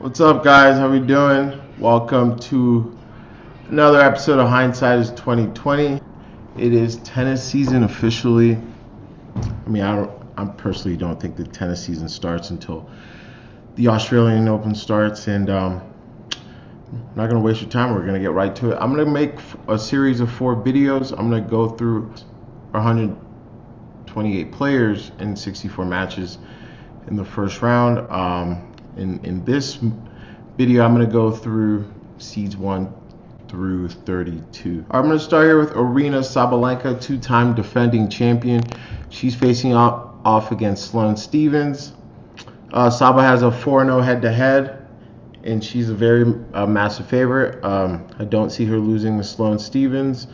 What's up, guys? How we doing? Welcome to another episode of Hindsight is 2020. It is tennis season officially. I personally don't think the tennis season starts until the Australian Open starts, and I'm not gonna waste your time. We're gonna get right to it. I'm gonna make a series of 4 videos. I'm gonna go through 128 players and 64 matches in the first round. In this video, I'm going to go through seeds 1 through 32. I'm going to start here with Aryna Sabalenka, 2-time defending champion. She's facing off against Sloane Stephens. Saba has a 4-0 head-to-head, and she's a very massive favorite. I don't see her losing to Sloane Stephens.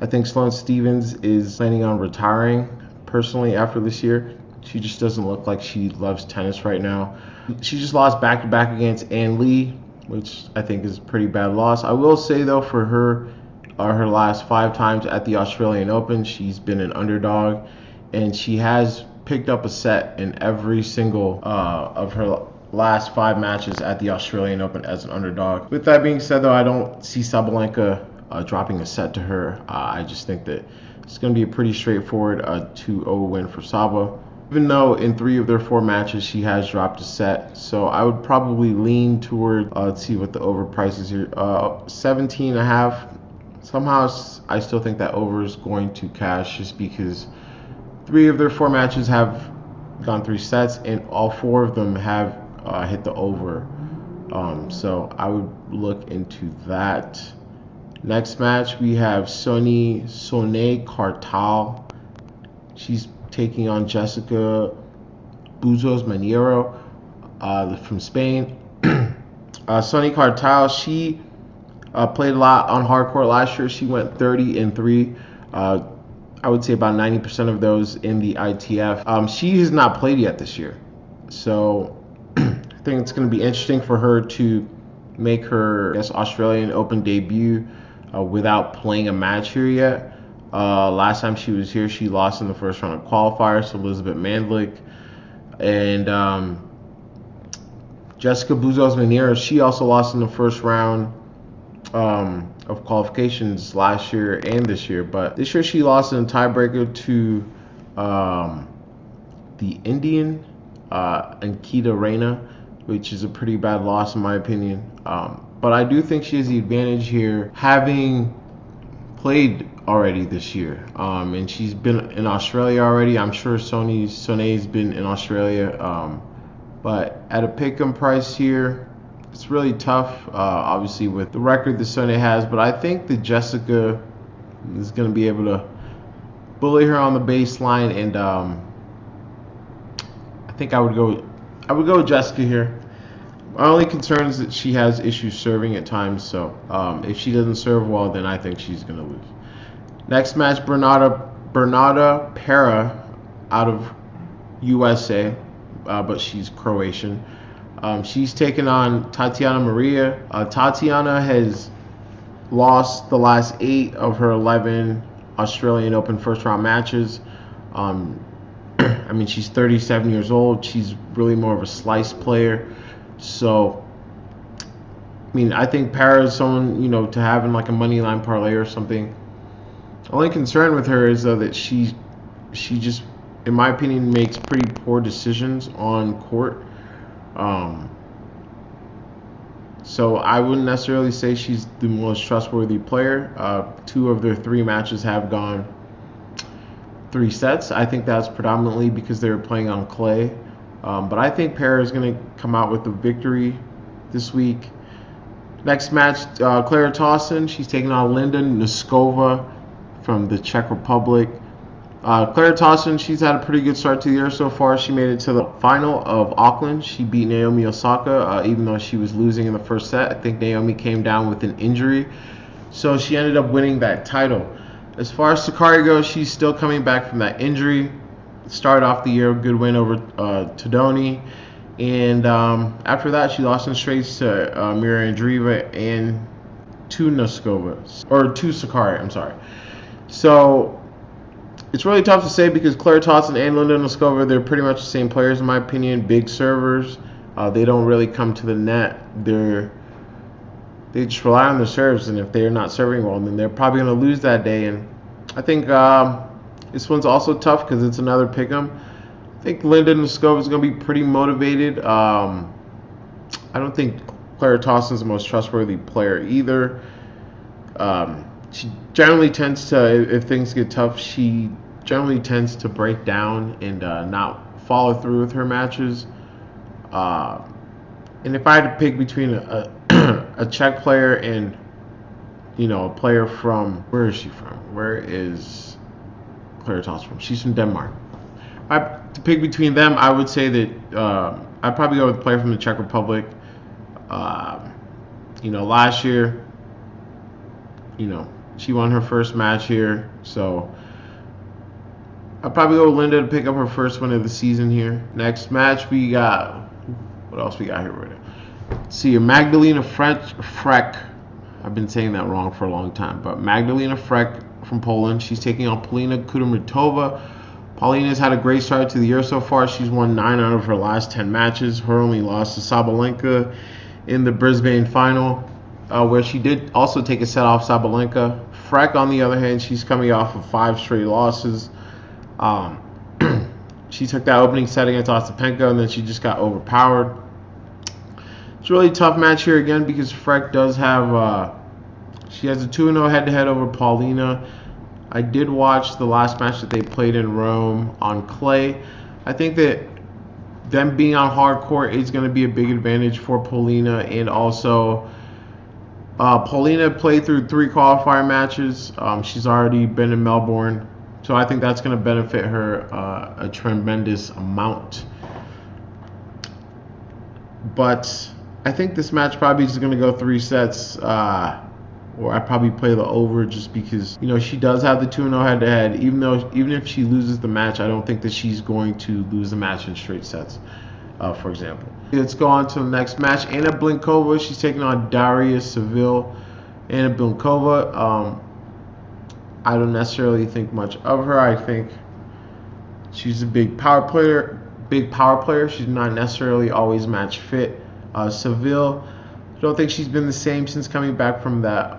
I think Sloane Stephens is planning on retiring personally after this year. She just doesn't look like she loves tennis right now. She just lost back-to-back against Ann Lee, which I think is a pretty bad loss. I will say, though, for her last 5 times at the Australian Open, she's been an underdog, and she has picked up a set in every single of her last 5 matches at the Australian Open as an underdog. With that being said, though, I don't see Sabalenka dropping a set to her. I just think that it's going to be a pretty straightforward 2-0 win for Saba. Even though in 3 of their 4 matches she has dropped a set, so I would probably lean toward, let's see what the over price is here, 17.5. Somehow I still think that over is going to cash, just because 3 of their 4 matches have gone 3 sets, and all 4 of them have hit the over. So I would look into that. Next match, we have Sonia Cartal. She's taking on Jessica Buzos Maniero from Spain. Sonia Cartal, she played a lot on hard court last year. She went 30-3. I would say about 90% of those in the ITF. She has not played yet this year, so I think it's going to be interesting for her to make her, Australian Open debut without playing a match here yet. Last time she was here, she lost in the first round of qualifiers to Elizabeth Mandlik. And Jessica Buzos Maniero, she also lost in the first round of qualifications last year and this year. But this year she lost in a tiebreaker to the Indian, Ankita Rana, which is a pretty bad loss in my opinion. But I do think she has the advantage here, having played already this year, and she's been in Australia already. I'm sure Sonia's been in Australia, but at a pick-em price here, it's really tough, obviously with the record that Sonia has, but I think that Jessica is going to be able to bully her on the baseline, and I think I would go with Jessica here. My only concern is that she has issues serving at times, so if she doesn't serve well, then I think she's going to lose. Next match, Bernarda Pera out of USA, but she's Croatian. She's taken on Tatiana Maria. Tatiana has lost the last 8 of her 11 Australian Open first-round matches. She's 37 years old. She's really more of a slice player. So, I think Pera is someone, to have in like a money line parlay or something. Only concern with her is, though, that she just, in my opinion, makes pretty poor decisions on court. So I wouldn't necessarily say she's the most trustworthy player. 2 of their 3 matches have gone 3 sets. I think that's predominantly because they were playing on clay. But I think Pera is going to come out with a victory this week. Next match, Clara Tauson. She's taking on Linda Noskova from the Czech Republic. Clara Tauson, she's had a pretty good start to the year so far. She made it to the final of Auckland. She beat Naomi Osaka, even though she was losing in the first set. I think Naomi came down with an injury, so she ended up winning that title. As far as Sakkari goes, she's still coming back from that injury. Started off the year, good win over Todoni, and after that she lost in straights to Mira Andreeva and to Sakkari. I'm sorry. So it's really tough to say because Clara Tauson and Linda Noskova, they're pretty much the same players in my opinion, big servers. They don't really come to the net. They just rely on their serves, and if they're not serving well, then they're probably going to lose that day. And I think this one's also tough because it's another pick'em. I think Linda Noskova is going to be pretty motivated. I don't think Clara Tausson's the most trustworthy player either. She generally tends to, if things get tough, she generally tends to break down and not follow through with her matches. And if I had to pick between a Czech player and, a player from, where is she from? Where is Clara Tauson from? She's from Denmark. If I had to pick between them, I would say that I'd probably go with a player from the Czech Republic. Last year, she won her first match here, so I'd probably go with Linda to pick up her first win of the season here. Next match, we got, what else we got here right now? Let's see, Magdalena Freck. I've been saying that wrong for a long time, but Magdalena Freck from Poland. She's taking on Paulina Kudermetova. Paulina's had a great start to the year so far. She's won 9 out of her last 10 matches. Her only loss to Sabalenka in the Brisbane final, where she did also take a set off Sabalenka. Freck, on the other hand, she's coming off of 5 straight losses. She took that opening set against Ostapenko, and then she just got overpowered. It's a really tough match here again because Freck does have, she has a 2-0 head-to-head over Paulina. I did watch the last match that they played in Rome on clay. I think that them being on hard court is going to be a big advantage for Paulina, and also Paulina played through 3 qualifier matches. She's already been in Melbourne, so I think that's going to benefit her a tremendous amount. But I think this match probably is going to go 3 sets, or I probably play the over just because, she does have the 2-0 head-to-head. Even if she loses the match, I don't think that she's going to lose the match in straight sets, for example. Let's go on to the next match. Anna Blinkova, she's taking on Daria Saville. Anna Blinkova, I don't necessarily think much of her. I think she's a big power player. She's not necessarily always match fit. Seville, I don't think she's been the same since coming back from that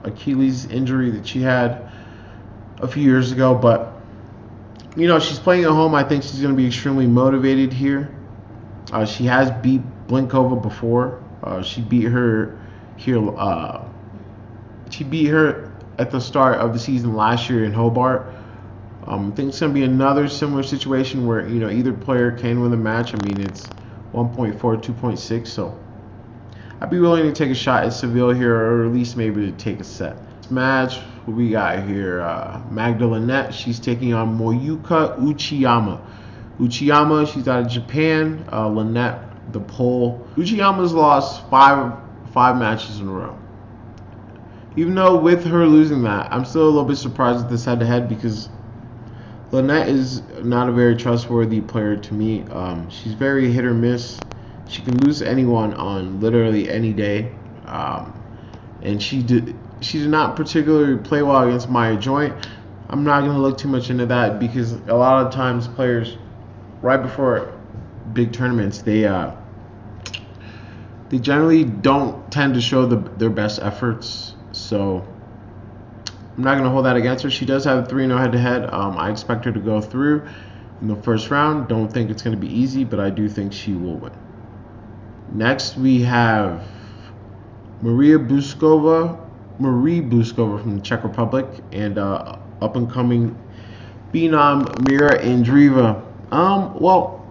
Achilles injury that she had a few years ago. But, she's playing at home. I think she's going to be extremely motivated here. She has beat Blinkova before. She beat her here. She beat her at the start of the season last year in Hobart. I think it's going to be another similar situation where, either player can win the match. I mean, it's 1.4, 2.6, so I'd be willing to take a shot at Seville here, or at least maybe to take a set. This match, what we got here, Magda, she's taking on Moyuka Uchiyama. Uchiyama, she's out of Japan. Lynette, the Pole. Uchiyama's lost five matches in a row. Even though with her losing that, I'm still a little bit surprised at this head-to-head because Lynette is not a very trustworthy player to me. She's very hit or miss. She can lose to anyone on literally any day. And she did not particularly play well against Maya Joint. I'm not going to look too much into that because a lot of times players, right before big tournaments, they generally don't tend to show their best efforts. So I'm not going to hold that against her. She does have a 3-0 head-to-head. I expect her to go through in the first round. Don't think it's going to be easy, but I do think she will win. Next, we have Marie Buskova from the Czech Republic, and up-and-coming phenom Mira Andreeva. Well,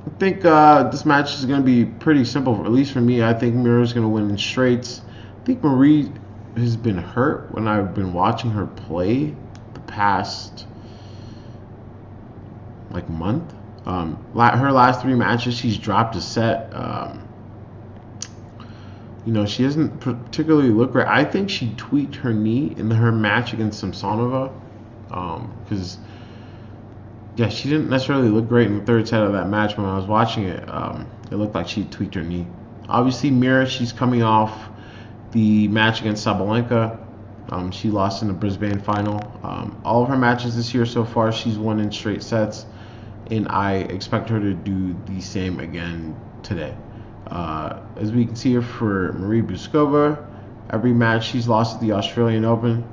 I think this match is going to be pretty simple, at least for me. I think Mira's going to win in straights. I think Marie has been hurt when I've been watching her play the past month. Her last 3 matches, she's dropped a set. She doesn't particularly look great. I think she tweaked her knee in her match against Samsonova, because she didn't necessarily look great in the 3rd set of that match. When I was watching it, it looked like she tweaked her knee. Obviously, Mira, she's coming off the match against Sabalenka. She lost in the Brisbane final. All of her matches this year so far, she's won in straight sets, and I expect her to do the same again today. As we can see here for Marie Buskova, every match she's lost at the Australian Open.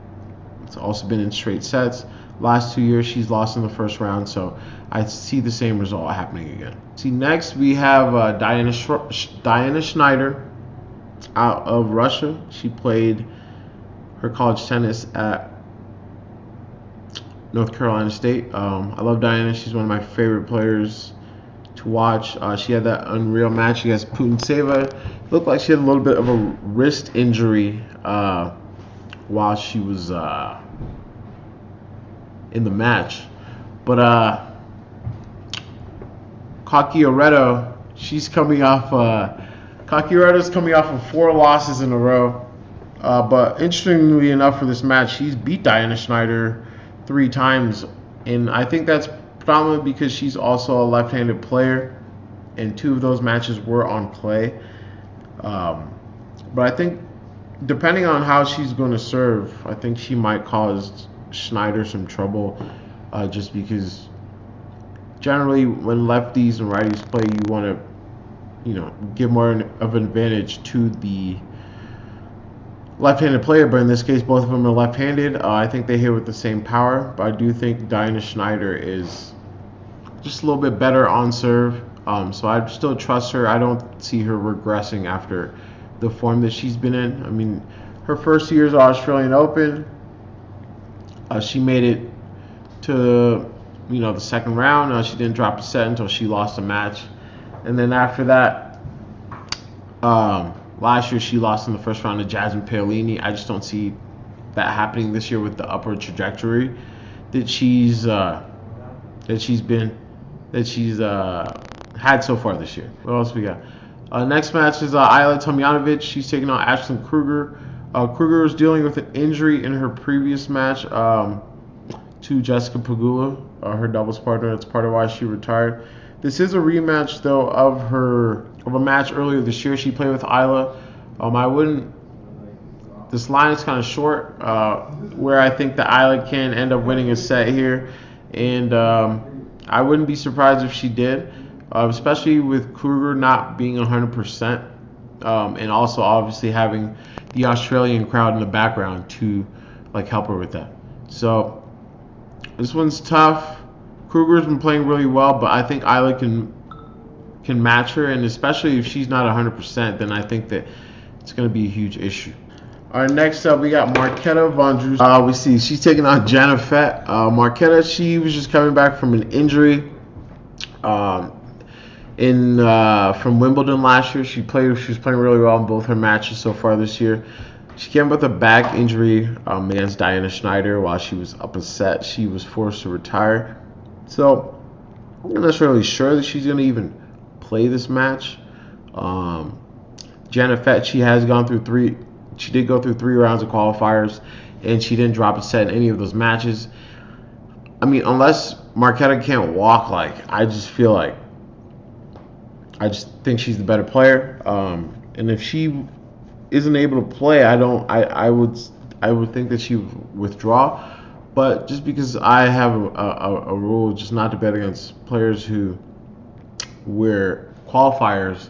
It's also been in straight sets. Last 2 years she's lost in the first round, so I see the same result happening again. See, next we have Diana Schneider out of Russia. She played her college tennis at North Carolina State. I love Diana. She's one of my favorite players to watch. She had that unreal match against Putintseva. Looked like she had a little bit of a wrist injury while she was in the match. But Cocchioretto, Cocchioretto's coming off of 4 losses in a row. But interestingly enough for this match, she's beat Diana Schneider 3 times. And I think that's predominantly because she's also a left-handed player. And 2 of those matches were on clay. But I think depending on how she's going to serve, I think she might cause Schneider some trouble. Just because generally when lefties and righties play, you want to, give more of an advantage to the left-handed player, but in this case both of them are left-handed. I think they hit with the same power, but I do think Diana Schneider is just a little bit better on serve, so I still trust her. I don't see her regressing after the form that she's been in. I mean, her first year's Australian Open, she made it to the second round. She didn't drop a set until she lost a match, and then after that, last year she lost in the first round to Jasmine Paolini. I just don't see that happening this year with the upward trajectory that she's had so far this year. What else we got? Next match is Ayla Tomljanovic. She's taking on Ashlyn Kruger. Kruger was dealing with an injury in her previous match to Jessica Pegula, her doubles partner. That's part of why she retired. This is a rematch, though, of a match earlier this year. She played with Ayla. This line is kind of short, where I think that Ayla can end up winning a set here, and I wouldn't be surprised if she did, especially with Kruger not being 100%, and also obviously having the Australian crowd in the background to help her with that. So this one's tough. Kruger's been playing really well, but I think Ayla can match her, and especially if she's not 100%, then I think that it's going to be a huge issue. All right, next up we got Marketa Vondrousova. We see she's taking on Jana Fett. Marketa, she was just coming back from an injury from Wimbledon last year. She was playing really well in both her matches so far this year. She came with a back injury against Diana Schneider while she was up a set. She was forced to retire. So I'm not necessarily sure that she's going to even play this match. Jana Fett, she did go through 3 rounds of qualifiers, and she didn't drop a set in any of those matches. I mean, unless Marketa can't walk, I just think she's the better player. And if she isn't able to play, I would think that she would withdraw. But just because I have a rule just not to bet against players who wear qualifiers,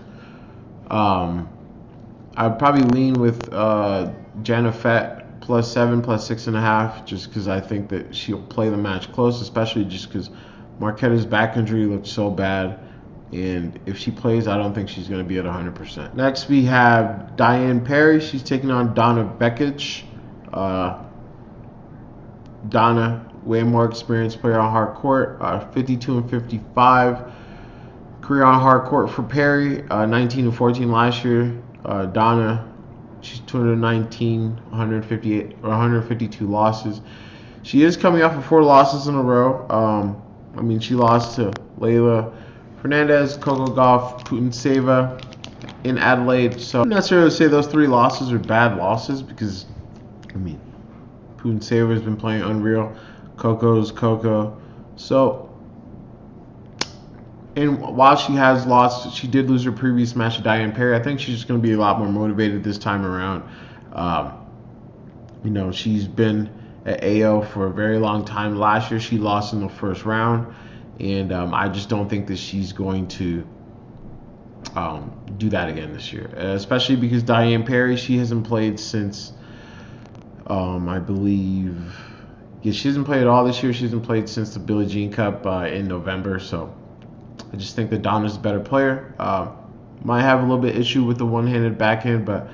I'd probably lean with Jana Fett +7, +6.5, just because I think that she'll play the match close, especially just because Marketa's back injury looked so bad. And if she plays, I don't think she's going to be at 100%. Next, we have Diane Parry. She's taking on Donna Bekic. Donna, way more experienced player on hard court, 52 and 55. Career on hard court for Parry, 19 and 14 last year. Donna, she's 219, 158 or 152 losses. She is coming off of 4 losses in a row. I mean, she lost to Leylah Fernandez, Coco Gauff, Putintseva in Adelaide. So I don't necessarily say those 3 losses are bad losses because, I mean, Putintseva has been playing unreal. Coco's Coco. So, and while she has lost, she did lose her previous match to Diane Parry. I think she's just going to be a lot more motivated this time around. She's been at AO for a very long time. Last year, she lost in the first round. And I just don't think that she's going to do that again this year, especially because Diane Perry, she hasn't played since I believe, yeah, she hasn't played at all this year. She hasn't played since the Billie Jean Cup in November. So I just think that Donna's a better player. Might have a little bit issue with the one-handed backhand, but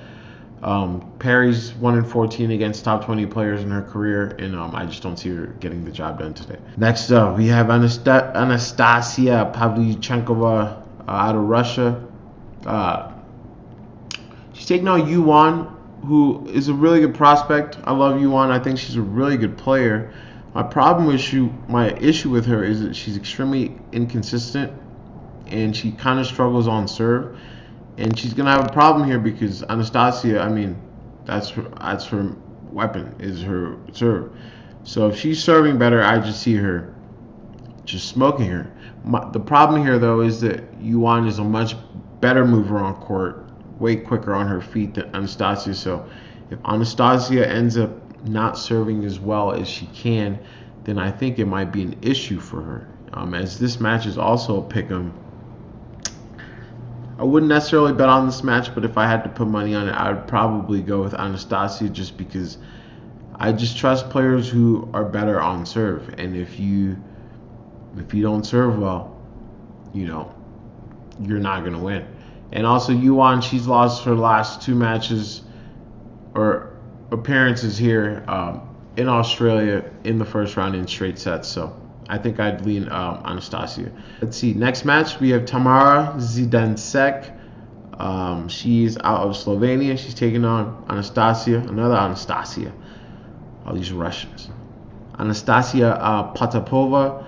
Perry's 1-14 against top 20 players in her career, and I just don't see her getting the job done today. Next up, we have Anastasia Pavlyuchenkova out of Russia. She's taking on Yuan, who is a really good prospect. I love Yuan. I think she's a really good player. My issue with her is that she's extremely inconsistent, and she kind of struggles on serve. And she's gonna have a problem here because Anastasia, I mean, that's her weapon, is her serve. So if she's serving better, I just see her just smoking her. The problem here, though, is that Yuan is a much better mover on court, way quicker on her feet than Anastasia. So if Anastasia ends up not serving as well as she can, then I think it might be an issue for her. As this match is also a pick'em, I wouldn't necessarily bet on this match, but if I had to put money on it, I would probably go with Anastasia, just because I just trust players who are better on serve. And if you don't serve well, you're not going to win. And also Yuan, she's lost her last 2 matches or appearances here in Australia in the first round in straight sets. So I think I'd lean Anastasia. Let's see. Next match, we have Tamara Zidansek. She's out of Slovenia. She's taking on another Anastasia. All these Russians. Anastasia Potapova.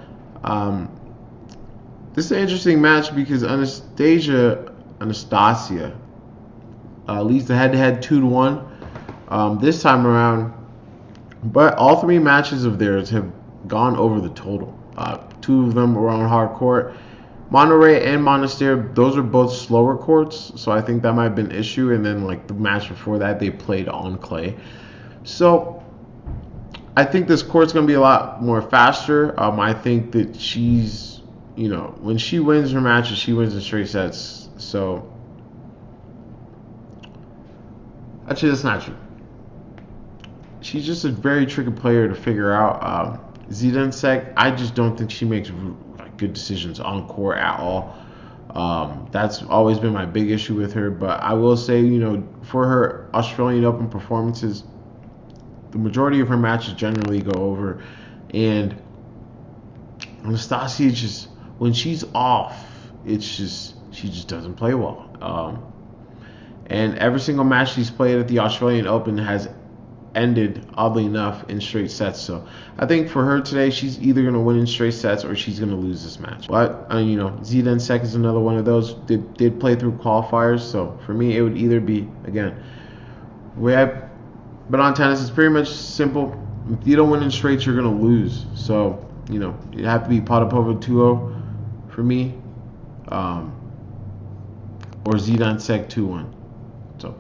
This is an interesting match because Anastasia leads the head-to-head 2-1 this time around. But all 3 matches of theirs have gone over the total. 2 of them were on hard court. Monterey and Monastir, those are both slower courts, so I think that might have been an issue. And then like the match before that, they played on clay. So I think this court's going to be a lot more faster. I think that she's, when she wins her matches, she wins in straight sets. So actually, that's not true. She's just a very tricky player to figure out. Zidansek, I just don't think she makes good decisions on court at all. That's always been my big issue with her. But I will say, for her Australian Open performances, the majority of her matches generally go over. And Anastasia, just when she's off, she just doesn't play well. And every single match she's played at the Australian Open has ended, oddly enough, in straight sets. So I think for her today, she's either going to win in straight sets or she's going to lose this match. But Zidansek is another one of those. Did play through qualifiers. So for me, it would either be, again, but on tennis, it's pretty much simple. If you don't win in straights, you're going to lose. So it have to be Potapova 2-0 for me, or Zidansek 2-1. So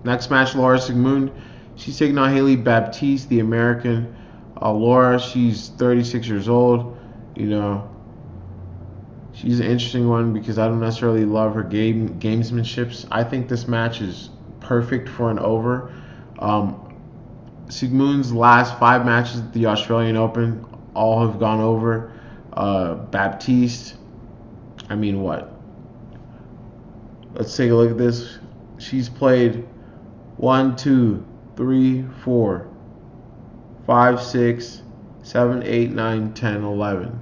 next match, Laura Sigmund. She's taking on Haley Baptiste, the American. Laura, she's 36 years old. She's an interesting one because I don't necessarily love her gamesmanships. I think this match is perfect for an over. Sigmund's last 5 matches at the Australian Open all have gone over. Baptiste, let's take a look at this. She's played 1, 2, 3, 4, 5, 6, 7, 8, 9, 10, 11,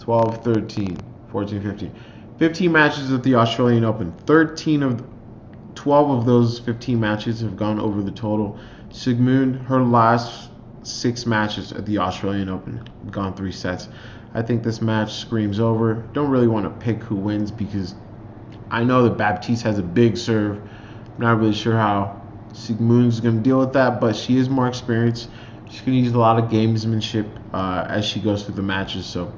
12, 13, 14, 15. 15 matches at the Australian Open. 12 of those 15 matches have gone over the total. Sigmund, her last 6 matches at the Australian Open have gone 3 sets. I think this match screams over. Don't really want to pick who wins because I know that Baptiste has a big serve. I'm not really sure how Sigmund's going to deal with that, but she is more experienced. She's going to use a lot of gamesmanship as she goes through the matches. So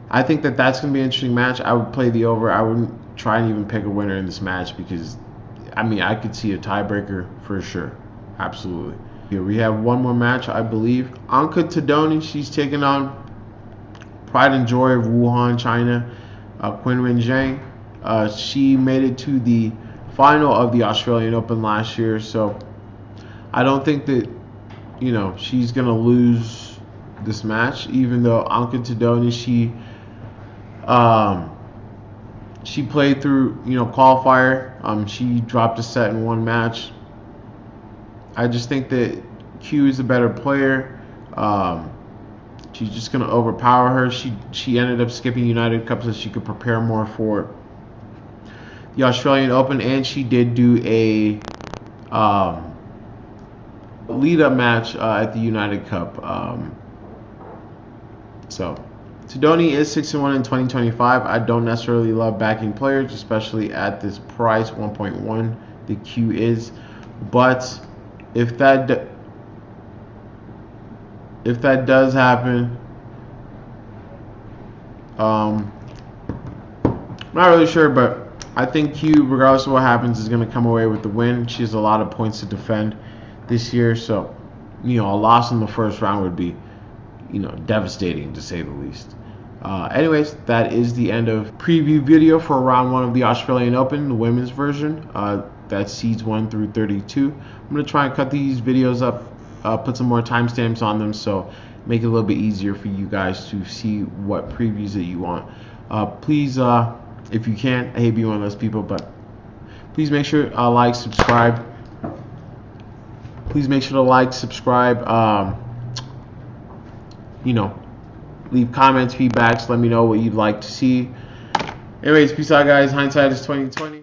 I think that that's going to be an interesting match. I would play the over. I wouldn't try and even pick a winner in this match because, I could see a tiebreaker for sure. Absolutely. Here we have one more match, I believe. Anka Tadoni, she's taking on Pride and Joy of Wuhan, China, Qinwen Zhang. She made it to the final of the Australian Open last year, so I don't think that, you know, she's gonna lose this match. Even though Anka Tadoni, she played through, you know, qualifier. She dropped a set in one match. I just think that Q is a better player. She's just gonna overpower her. She ended up skipping United Cup so she could prepare more for the Australian Open, and she did do a lead-up match at the United Cup. So Tadoni is 6-1 in 2025. I don't necessarily love backing players, especially at this price, 1.1. The Q is, but if that does happen, I'm not really sure, but I think Q, regardless of what happens, is going to come away with the win. She has a lot of points to defend this year, so, you know, a loss in the first round would be, you know, devastating to say the least. Anyways, that is the end of preview video for round 1 of the Australian Open, the women's version. That's seeds 1 through 32. I'm going to try and cut these videos up, put some more timestamps on them, so make it a little bit easier for you guys to see what previews that you want. Please, if you can, I hate being one of those people, but please make sure like, subscribe. Please make sure to like, subscribe. You know, leave comments, feedbacks. Let me know what you'd like to see. Anyways, peace out, guys. Hindsight is 2020.